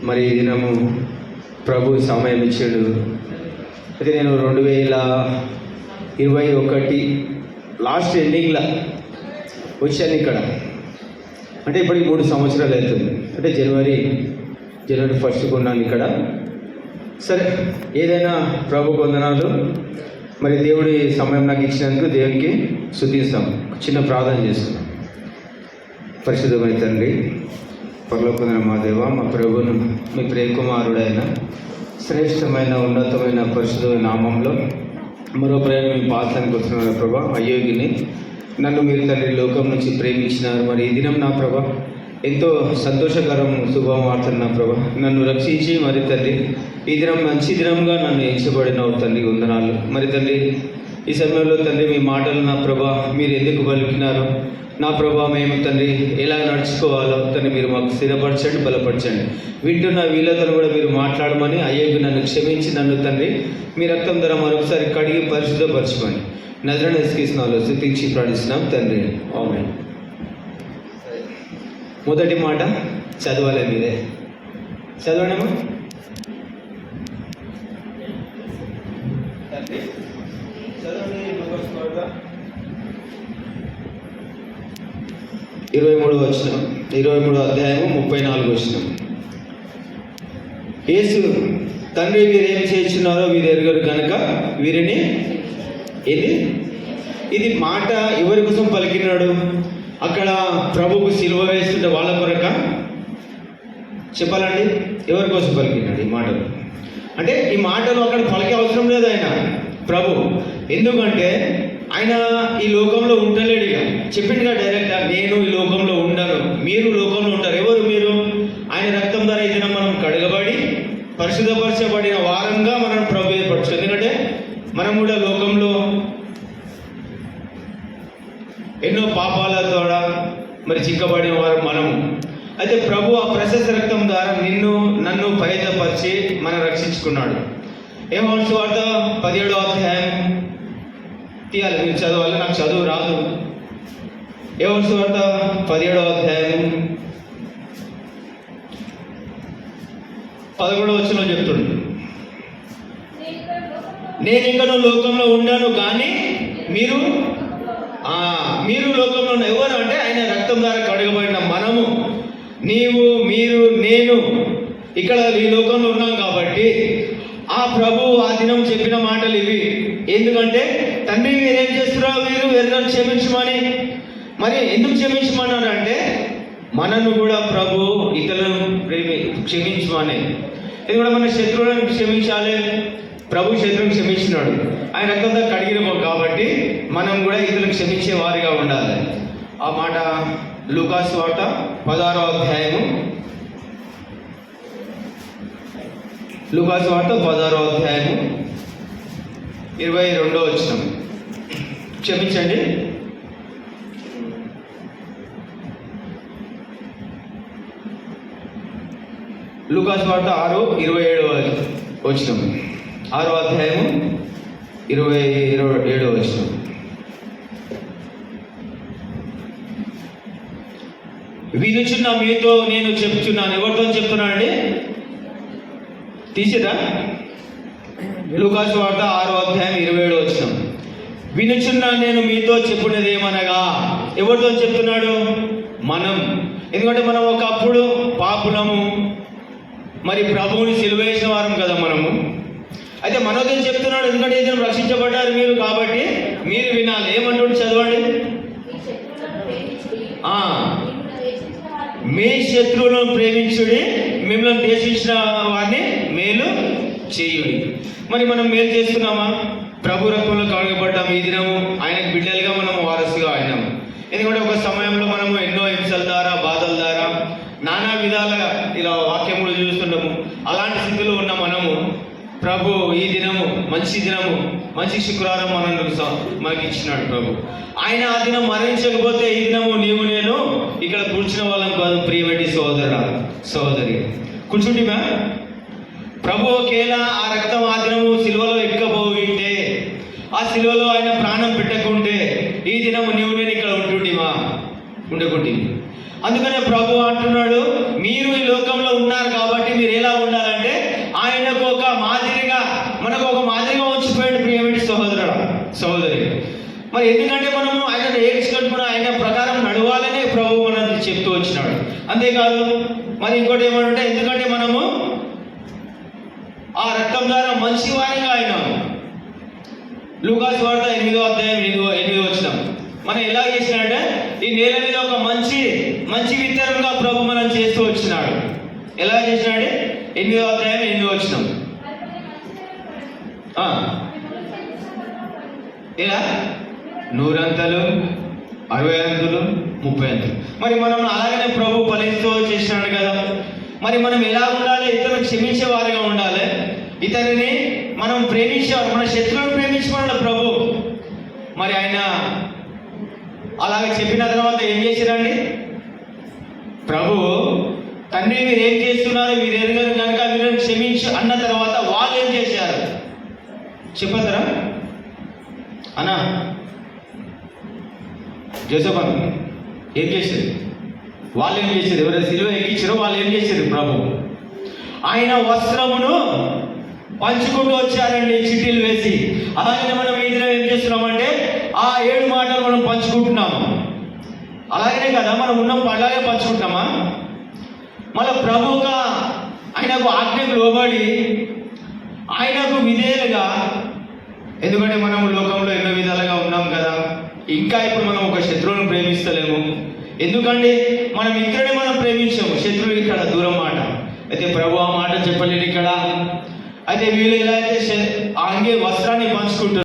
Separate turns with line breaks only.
మరి ఈ దినము ప్రభు సమయం ఇచ్చాడు. అయితే నేను 2021 లాస్ట్ ఎండింగ్లో వచ్చాను ఇక్కడ. అంటే ఇప్పటికి 3 సంవత్సరాలు అవుతుంది. అంటే జనవరి 1st ఉన్నాను ఇక్కడ. సరే, ఏదైనా ప్రభు వందనాలు. మరి దేవుడి సమయం నాకు ఇచ్చినందుకు దేవునికి స్తుతిస్తాం. చిన్న ప్రార్థన చేస్తున్నాం. పరిశుద్ధమైన తండ్రి, పరలోకమైన మా దేవ, మా ప్రభువును మీ ప్రియకుమారుడైన శ్రేష్టమైన ఉన్నతమైన పరిశుద్ధమైన నామంలో మరో ప్రయాణం మీ పాత్రానికి వస్తున్నారు ప్రభా. అయోగిని నన్ను మీరు తండ్రి లోకం నుంచి ప్రేమించినారు. మరి ఈ దినం నా ప్రభా ఎంతో సంతోషకరం శుభవార్త నా ప్రభా. నన్ను రక్షించి మరి తండ్రి ఈ దినం మంచి దినంగా నన్ను ఎంచబడిన తండ్రి వందనాలు. మరి తండ్రి ఈ సమయంలో తండ్రి మీ మాటలు నా ప్రభా మీరు ఎందుకు పలికినారో నా ప్రభా మేము తండ్రి ఎలా నడుచుకోవాలో తండ్రి మీరు మాకు స్థిరపరచండి, బలపరచండి. వింటున్న వీళ్ళతో కూడా మీరు మాట్లాడమని అయ్యకు నన్ను క్షమించి నన్ను తండ్రి మీ రక్తం ధర మరొకసారి కడిగి పరిశుద్ధపరచమని నజరేయుడైన యేసుక్రీస్తు నామములో స్తుతించి ప్రార్థిస్తున్నాం తండ్రి, ఆమేన్. మొదటి మాట చదవాలి, మీరే చదవడమా? 23వ అధ్యాయము 34వ వచనం. యేసు తండ్రి వీరేం చేస్తున్నారో వీరు ఎరుగరు కనుక వీరిని ఇది మాట ఎవరి కోసం పలికినాడు? అక్కడ ప్రభుకు సిలువ వేస్తుంటే వాళ్ళ కొరక చెప్పాలండి. ఎవరి కోసం పలికినాడు ఈ మాటలు? అంటే ఈ మాటలు అక్కడ పలికే అవసరం లేదు ఆయన ప్రభు. ఎందుకంటే ఆయన ఈ లోకంలో ఉండలేడు. ఇక చెప్పిండుగా డైరెక్ట్గా, నేను ఈ లోకంలో ఉండను, మీరు లోకంలో ఉంటారు. ఎవరు మీరు? ఆయన రక్తం ద్వారా ఈ దినం మనం కడగబడి పరిశుద్ధపరచబడిన వారంగా మనం ప్రభు ఏర్పరచు. ఎందుకంటే మనం కూడా లోకంలో ఎన్నో పాపాల ద్వారా మరి చిక్కబడిన వారు మనము. అయితే ప్రభు ఆ ప్రశస్త రక్తం ద్వారా నిన్ను నన్ను పవిత్రపరిచి మనం రక్షించుకున్నాడు. యోహాను సువార్త 17వ అధ్యాయం తీయాలి, మీరు చదవాలి, నాకు చదువు రాదు. యోహాను సువార్త 17వ అధ్యాయం 11వ వచనంలో చెప్తుండు, నేను ఇక్కడ లోకంలో ఉన్నాను కానీ మీరు లోకంలో ఉన్న. ఎవరు అంటే ఆయన రక్తం ద్వారా కడగబడిన మనము, నీవు, మీరు, నేను ఇక్కడ ఈ లోకంలో ఉన్నాం. కాబట్టి ఆ ప్రభు ఆ దినం చెప్పిన మాటలు ఇవి. ఎందుకంటే తండ్రి మీరేం చేస్తున్నారో వీరు ఎరుగని క్షమించమని. మరి ఎందుకు క్షమించమన్నాడు అంటే మనను కూడా ప్రభు ఇతరులను క్షమించమని. ఇది కూడా మన శత్రువులను క్షమించాలి. ప్రభు శత్రువుని క్షమించినాడు, ఆయన రక్తంతో కడిగిన కాబట్టి మనం కూడా ఇతరులను క్షమించే వారిగా ఉండాలి. ఆ మాట లూకాసు వార్త 16వ అధ్యాయము, లూకాసు వార్త 16వ అధ్యాయము 22వ వచనం. క్షమించండి, లూకాసు వార్త 6:27వ వచనం, 6వ అధ్యాయము 27వ వచనం. వినుచున్న మీతో నేను చెప్తున్నాను. ఎవరితో చెప్తున్నానండి? తీసిరా? లూకాసు వార్త 6వ అధ్యాయం 27వ వచనం. వినుచున్న నేను మీతో చెప్పున్నది ఏమనగా, ఎవరితో చెప్తున్నాడు? మనం. ఎందుకంటే మనం ఒకప్పుడు పాపులము, మరి ప్రభువుని సిలువ వేసిన వారం కదా మనము. అయితే మనతో చెప్తున్నాడు, ఎందుకంటే ఇద్దరు రక్షించబడ్డారు మీరు, కాబట్టి మీరు వినాలి. ఏమంటుంటే చదవండి, మీ శత్రువులను ప్రేమించుడి, మిమ్మల్ని ద్వేషించిన వారిని మేలు చేయుడి. మరి మనం మేలు చేస్తున్నామా? ప్రభు రక్తంలో కడగబడ్డాం. ఈ దినము ఆయనకు బిడ్డలుగా మనం వారసుగా అయినాము. ఎందుకంటే ఒక సమయంలో మనము ఎన్నో హింసల ద్వారా, బాధల ద్వారా, నానా విధాలుగా ఇలా వాక్యములు చూస్తుండము. అలాంటి స్థితిలో ఉన్న మనము ప్రభు ఈ దినము మంచి దినము, మంచి శుక్రవారం మనకి ఇచ్చినాడు ప్రభు. ఆయన ఆ దినం మరణించకపోతే ఈ దినము నీవు నేను ఇక్కడ కూర్చున్న వాళ్ళం కాదు. ప్రియమైన సహోదరి కూర్చుంటిమా? ప్రభు ఒకేలా ఆ రక్తం ఆ దినము సిలువలో ఎక్కబోయింటే, ఆ సిలువలో ఆయన ప్రాణం పెట్టకుంటే ఈ దినము నీవు నేను ఇక్కడ ఉండకుంటే. అందుకనే ప్రభు అంటున్నాడు, మీరు ఈ లోకంలో ఉన్నారు కాబట్టి మీరు ఎలా ఏమంటే ఎందుకంటే మనము ఆ రక్తం ద్వారా మంచి వారంగా అయినాము. లూకాసు వార్త 8వ అధ్యాయం 8వ వచనం. మనం ఎలా చేసినాడంటే ఈ నేల మీద ఒక మంచి విత్తనంగా ప్రభు మనం చేస్తూ వచ్చినాడు. ఎలా చేసినాడే 8వ అధ్యాయం 8వ వచనం. ఇలా 100 అంతలు, 60 అంతులు, 30 అంతులు. మరి మనం అలాగనే ప్రభు ఫలిస్తూ చేసినాడు కదా. మరి మనం ఎలా ఉండాలి? ఇతరులను క్షమించే వారిగా ఉండాలి. ఇతనిని మనం ప్రేమించేవారు, మన శత్రువులను ప్రేమించుకోవాలి ప్రభు. మరి ఆయన అలాగ చెప్పిన తర్వాత ఏం చేశారండి? ప్రభు తండ్రి మీరు ఏం చేస్తున్నారు, మీరు ఎరుగరు కనుక వీళ్ళని క్షమించు అన్న తర్వాత వాళ్ళు ఏం చేశారు చెప్పతారా అన్నా? జోసెఫ్ అన్న ఏం చేశారు? వాళ్ళు ఏం చేశారు? ఎవరైనా సిలువ ఎక్కించారో వాళ్ళు ఏం చేశారు? ప్రభు ఆయన వస్త్రమును పంచుకుంటూ వచ్చారండి, చిట్టీలు వేసి. అలాగే మనం ఈ దినం ఏం చేస్తున్నామంటే ఆ 7 మాటలు మనం పంచుకుంటున్నాము. అలాగనే కదా మనం ఉన్నాం, అలాగే పంచుకుంటున్నామా? మళ్ళీ ప్రభుగా ఆయనకు ఆజ్ఞకు లోబడి ఆయనకు విధేయులుగా, ఎందుకంటే మనం లోకంలో ఎన్నో విధాలుగా ఉన్నాం కదా. ఇంకా ఇప్పుడు మనం ఒక శత్రువును ప్రేమిస్తలేము. ఎందుకంటే మనం ఇక్కడే మనం ప్రేమించాము, శత్రువు ఇక్కడ దూరం మాట. అయితే ప్రభు ఆ మాట చెప్పలేడు ఇక్కడ. అయితే వీళ్ళు ఎలా అయితే అంగే వస్త్రాన్ని పంచుకుంటారు.